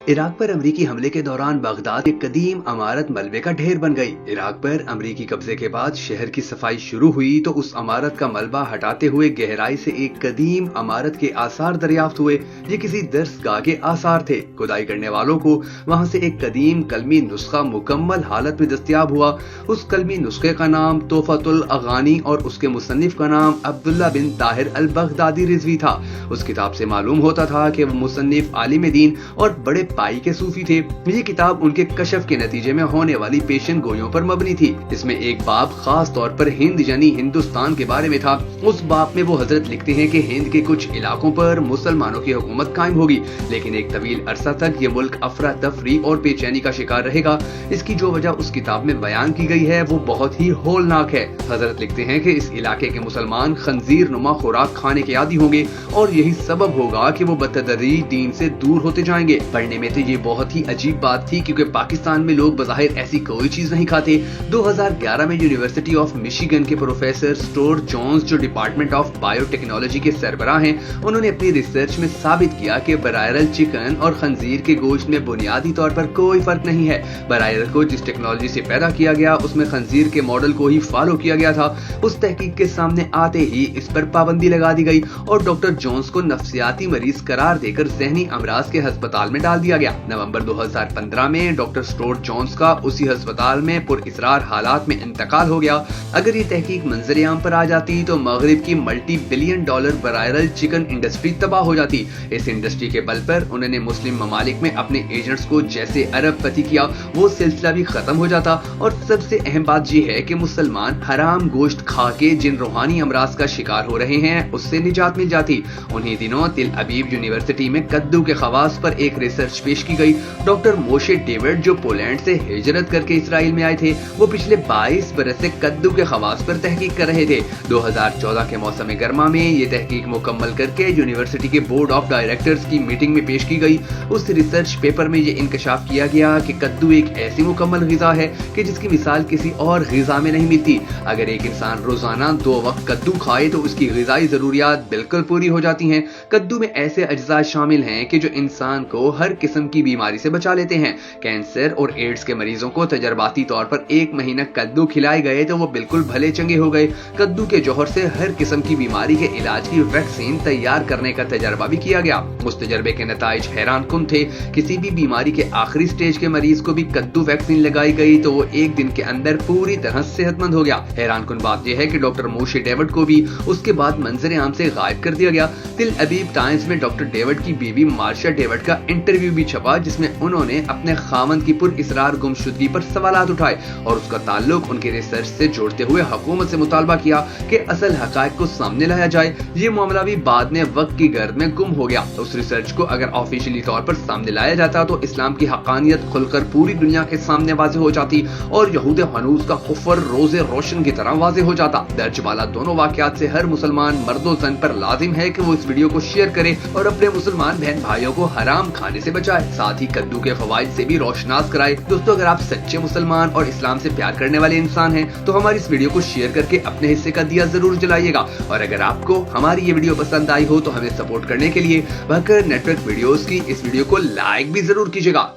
Iraq पर अमरीकी हमले के दौरान बगदाद एक कदीम अमारत मलबे का ढेर बन गई। इराक पर अमरीकी कब्जे के बाद शहर की सफाई शुरू हुई तो उस अमारत का मलबा हटाते हुए गहराई से एक कदीम अमारत के आसार दरियाफ्त हुए। ये किसी दरसगाह के आसार थे। खुदाई करने वालों को वहां से एक कदीम कलमी नुस्खा मुकम्मल हालत में दस्तयाब हुआ। उस कलमी नुस्खे का नाम तोहफतुल अगानी और उसके मुसन्निफ का नाम अब्दुल्ला बिन ताहिर अल बगदादी रिजवी था। उस किताब से मालूम होता था कि वो मुसन्निफ आलिम दीन और बड़े पाई के सूफी थे। ये किताब उनके कशफ के नतीजे में होने वाली पेशन गोइयों पर मबनी थी। इसमें एक बाब खास तौर पर हिंद यानी हिंदुस्तान के बारे में था। उस बाब में वो हजरत लिखते हैं कि हिंद के कुछ इलाकों पर मुसलमानों की हुकूमत कायम होगी, लेकिन एक तवील अरसा तक ये मुल्क अफरा तफरी और बेचैनी का शिकार रहेगा। इसकी जो वजह उस किताब में बयान की गई है वो बहुत ही होलनाक है। हजरत लिखते हैं कि इस इलाके के मुसलमान खंजीर नुमा खुराक खाने के आदी होंगे और यही सबब होगा कि वो बतदरीज दीन से दूर होते जाएंगे। पढ़ने में तो ये बहुत ही अजीब बात थी, क्योंकि पाकिस्तान में लोग बज़ाहिर ऐसी कोई चीज नहीं खाते। 2011 में यूनिवर्सिटी ऑफ मिशिगन के प्रोफेसर स्टुअर्ट जोन्स, जो डिपार्टमेंट ऑफ बायोटेक्नोलॉजी के सरबराह हैं, उन्होंने अपनी रिसर्च में साबित किया कि बरायरल चिकन और खंजीर के गोश्त में बुनियादी तौर पर कोई फर्क नहीं है। बरायरल को जिस टेक्नोलॉजी से पैदा किया गया उसमें खंजीर के मॉडल को ही फॉलो किया गया था। उस तहकीक के सामने आते ही इस पर पाबंदी लगा दी गई और डॉक्टर जोन्स को नफ्सियाती मरीज करार देकर ज़हनी अमराज के अस्पताल में डाल दिया गया। नवंबर 2015 में डॉक्टर स्टुअर्ट जोन्स का उसी अस्पताल में पुरइसरार हालात में इंतकाल हो गया। अगर ये तहकीक मंजर-ए-आम पर आ जाती तो मगरिब की multi billion dollar broiler chicken industry तबाह हो जाती। इस इंडस्ट्री के बल पर उन्होंने मुस्लिम ममालिक में अपने एजेंट्स को जैसे अरबपति किया, वो सिलसिला भी खत्म हो जाता। और सबसे अहम बात यह है कि मुसलमान हराम गोश्त खा के जिन रूहानी अमराज का शिकार हो रहे हैं उससे निजात मिल जाती। उन्हीं दिनों तिल अबीब यूनिवर्सिटी में कद्दू के खवास पर एक रिसर्च पेश की गई। डॉक्टर मोशे डेविड, जो पोलैंड से हिजरत करके इसराइल में आए थे, वो पिछले 22 बरस से कद्दू के खवास पर तहकीक कर रहे थे। 2014 के मौसम गर्मा में ये तहकीक मुकम्मल करके यूनिवर्सिटी के बोर्ड ऑफ डायरेक्टर्स की मीटिंग में पेश की गई। उस रिसर्च पेपर में ये इंकशाफ किया गया कि कद्दू एक ऐसी मुकम्मल ग़िज़ा है कि जिसकी मिसाल किसी और ग़िज़ा में नहीं मिलती। अगर एक इंसान रोजाना 2 वक्त कद्दू खाए तो उसकी ग़िज़ाई ज़रूरियात बिल्कुल पूरी हो जाती हैं। कद्दू में ऐसे अज्जा शामिल हैं कि जो इंसान को हर किस्म की बीमारी से बचा लेते हैं। कैंसर और एड्स के मरीजों को तजर्बाती तौर पर 1 महीना कद्दू खिलाए गए तो वो बिल्कुल भले चंगे हो गए। कद्दू के जौहर से हर किस्म की बीमारी के इलाज की वैक्सीन तैयार करने का तजर्बा भी किया गया। उस तजर्बे के नताइज हैरानकुन थे। किसी भी बीमारी के आखिरी स्टेज के मरीज को भी कद्दू वैक्सीन लगाई गई तो वो 1 दिन के अंदर पूरी तरह सेहतमंद हो गया। हैरानकुन बात यह है कि डॉक्टर मोशे डेविड को भी उसके बाद मंजर-ए-आम से गायब कर दिया गया। तिल अबीब टाइम्स में डॉक्टर डेविड की बीवी मार्शा डेविड का इंटरव्यू भी छपा, जिसमें उन्होंने अपने खामन की पुरइसरार गुमशुदगी पर सवालात उठाए और उसका ताल्लुक उनके रिसर्च से जोड़ते हुए हुकूमत से मुतालबा किया कि असल हकायक को सामने लाया जाए। ये मामला भी बाद में वक्त की गर्द में गुम हो गया। उस रिसर्च को अगर ऑफिशियली तौर पर सामने लाया जाता तो इस्लाम की हकानियत खुलकर पूरी दुनिया के सामने वाज़ेह हो जाती और यहूद हनूज का कुफ्र रोजे रोशन की तरह वाज़ेह हो जाता। दर्ज वाला दोनों वाकयात से हर मुसलमान मर्दो जन पर लाजिम है कि वो इस वीडियो को शेयर करे और अपने मुसलमान बहन भाइयों को हराम खाने से बचाए, साथ ही कद्दू के फवाइद से भी रोशनास कराए। दोस्तों, अगर आप सच्चे मुसलमान और इस्लाम से प्यार करने वाले इंसान हैं तो हमारी इस वीडियो को शेयर करके अपने हिस्से का दिया जरूर जलाइएगा। और अगर आपको हमारी ये वीडियो पसंद आई हो तो हमें सपोर्ट करने के लिए बकर नेटवर्क वीडियोस की इस वीडियो को लाइक भी जरूर कीजिएगा।